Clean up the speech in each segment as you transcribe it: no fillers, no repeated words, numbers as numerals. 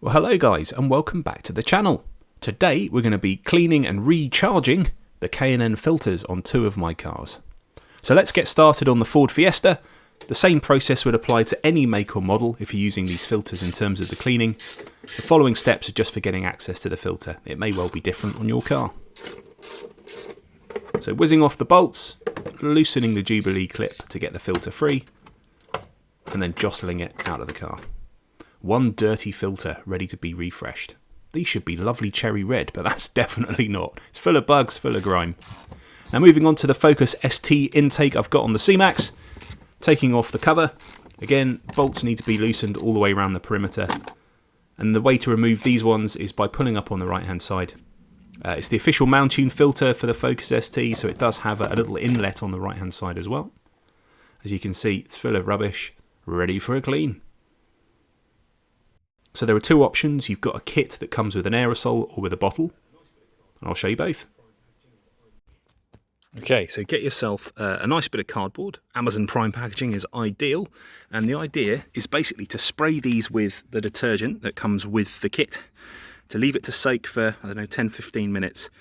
Well, hello guys, and welcome back to the channel. Today we're going to be cleaning and recharging the K&N filters on two of my cars. So let's get started on the Ford Fiesta. The same process would apply to any make or model if you're using these filters in terms of the cleaning. The following steps are just for getting access to the filter. It may well be different on your car. So whizzing off the bolts, loosening the Jubilee clip to get the filter free, and then jostling it out of the car. One dirty filter ready to be refreshed. These should be lovely cherry red, but that's definitely not. It's full of bugs, full of grime. Now moving on to the Focus ST intake I've got on the C-Max. Taking off the cover. Again, bolts need to be loosened all the way around the perimeter. And the way to remove these ones is by pulling up on the right hand side. It's the official Mountune filter for the Focus ST, so it does have a little inlet on the right hand side as well. As you can see, it's full of rubbish, ready for a clean. So there are two options. You've got a kit that comes with an aerosol or with a bottle. I'll show you both. Okay, so get yourself a nice bit of cardboard. Amazon Prime packaging is ideal. And the idea is basically to spray these with the detergent that comes with the kit, to leave it to soak for, 10-15 minutes.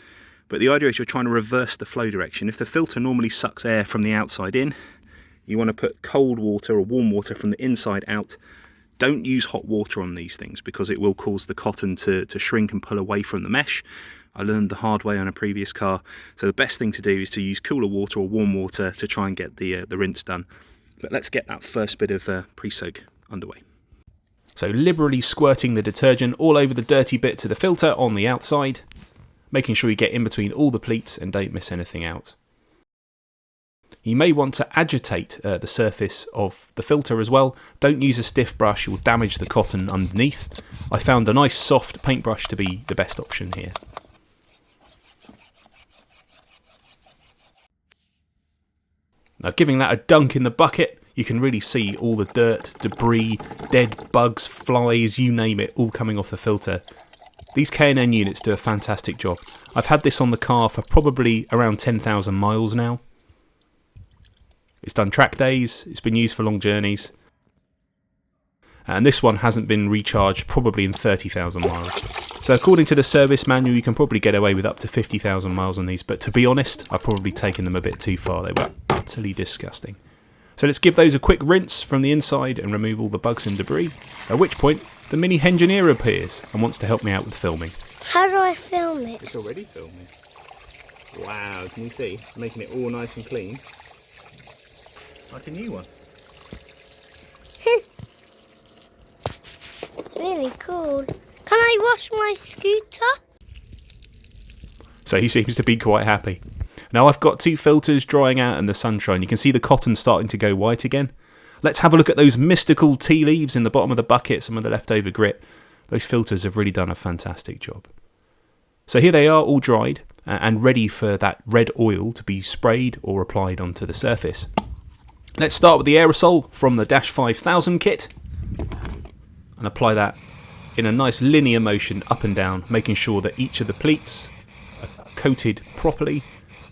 But the idea is you're trying to reverse the flow direction. If the filter normally sucks air from the outside in, you want to put cold water or warm water from the inside out. Don't use hot water on these things because it will cause the cotton to shrink and pull away from the mesh. I learned the hard way on a previous car. So the best thing to do is to use cooler water or warm water to try and get the rinse done. But let's get that first bit of pre-soak underway. So liberally squirting the detergent all over the dirty bits of the filter on the outside, making sure you get in between all the pleats and don't miss anything out. You may want to agitate the surface of the filter as well. Don't use a stiff brush, you'll damage the cotton underneath. I found a nice soft paintbrush to be the best option here. Now giving that a dunk in the bucket, you can really see all the dirt, debris, dead bugs, flies, you name it, all coming off the filter. These K&N units do a fantastic job. I've had this on the car for probably around 10,000 miles now. It's done track days, it's been used for long journeys, and this one hasn't been recharged probably in 30,000 miles. So according to the service manual you can probably get away with up to 50,000 miles on these, but to be honest I've probably taken them a bit too far. They were utterly disgusting. So let's give those a quick rinse from the inside and remove all the bugs and debris, at which point the mini engineer appears and wants to help me out with filming. How do I film it? It's already filming. Wow, can you see? Making it all nice and clean. Like a new one. It's really cool. Can I wash my scooter? So he seems to be quite happy. Now I've got two filters drying out in the sunshine. You can see the cotton starting to go white again. Let's have a look at those mystical tea leaves in the bottom of the bucket, some of the leftover grit. Those filters have really done a fantastic job. So here they are all dried and ready for that red oil to be sprayed or applied onto the surface. Let's start with the aerosol from the Dash 5000 kit and apply that in a nice linear motion up and down, making sure that each of the pleats are coated properly.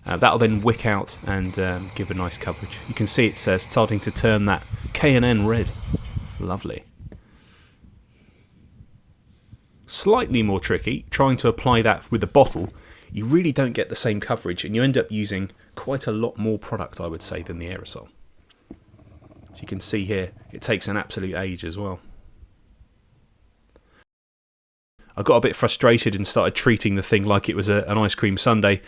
That'll then wick out and give a nice coverage. You can see it's starting to turn that K&N red. Lovely. Slightly more tricky, trying to apply that with the bottle. You really don't get the same coverage and you end up using quite a lot more product, I would say, than the aerosol. As you can see here, it takes an absolute age as well. I got a bit frustrated and started treating the thing like it was an ice cream sundae.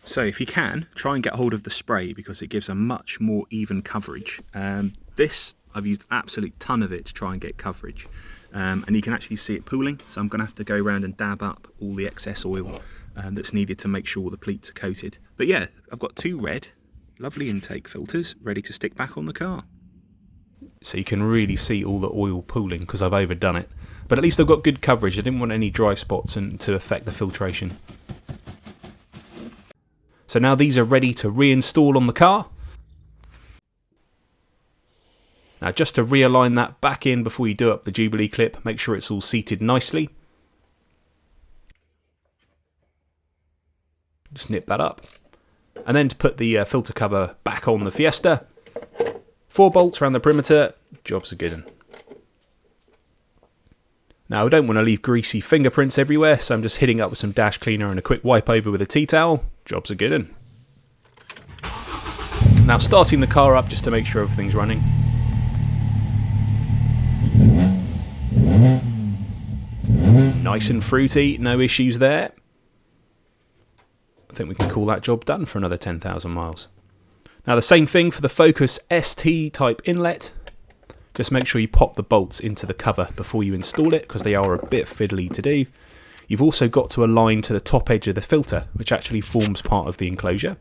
So if you can, try and get hold of the spray because it gives a much more even coverage. This, I've used an absolute ton of it to try and get coverage. And you can actually see it pooling, so I'm going to have to go around and dab up all the excess oil that's needed to make sure the pleats are coated. But yeah, I've got two red, lovely intake filters ready to stick back on the car. So you can really see all the oil pooling because I've overdone it. But at least I've got good coverage. I didn't want any dry spots and to affect the filtration. So now these are ready to reinstall on the car. Now just to realign that back in before you do up the Jubilee clip, make sure it's all seated nicely. Just nip that up. And then to put the filter cover back on the Fiesta. 4 bolts around the perimeter, job's a good one. Now I don't want to leave greasy fingerprints everywhere, so I'm just hitting up with some dash cleaner and a quick wipe over with a tea towel. Job's a good one. Now starting the car up just to make sure everything's running. Nice and fruity, no issues there. I think we can call that job done for another 10,000 miles. Now the same thing for the Focus ST type inlet. Just make sure you pop the bolts into the cover before you install it, because they are a bit fiddly to do. You've also got to align to the top edge of the filter, which actually forms part of the enclosure.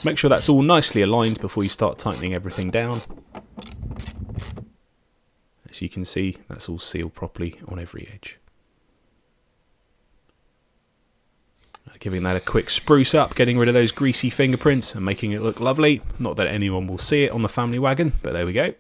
Make sure that's all nicely aligned before you start tightening everything down. As you can see, that's all sealed properly on every edge. Giving that a quick spruce up, getting rid of those greasy fingerprints and making it look lovely. Not that anyone will see it on the family wagon, but there we go.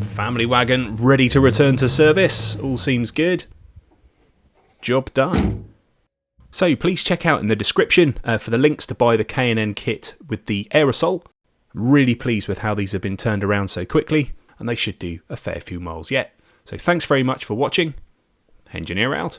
Family wagon ready to return to service. All seems good. Job done. So please check out in the description for the links to buy the K&N kit with the aerosol. I'm really pleased with how these have been turned around so quickly, and they should do a fair few miles yet. So thanks very much for watching. Engineer out.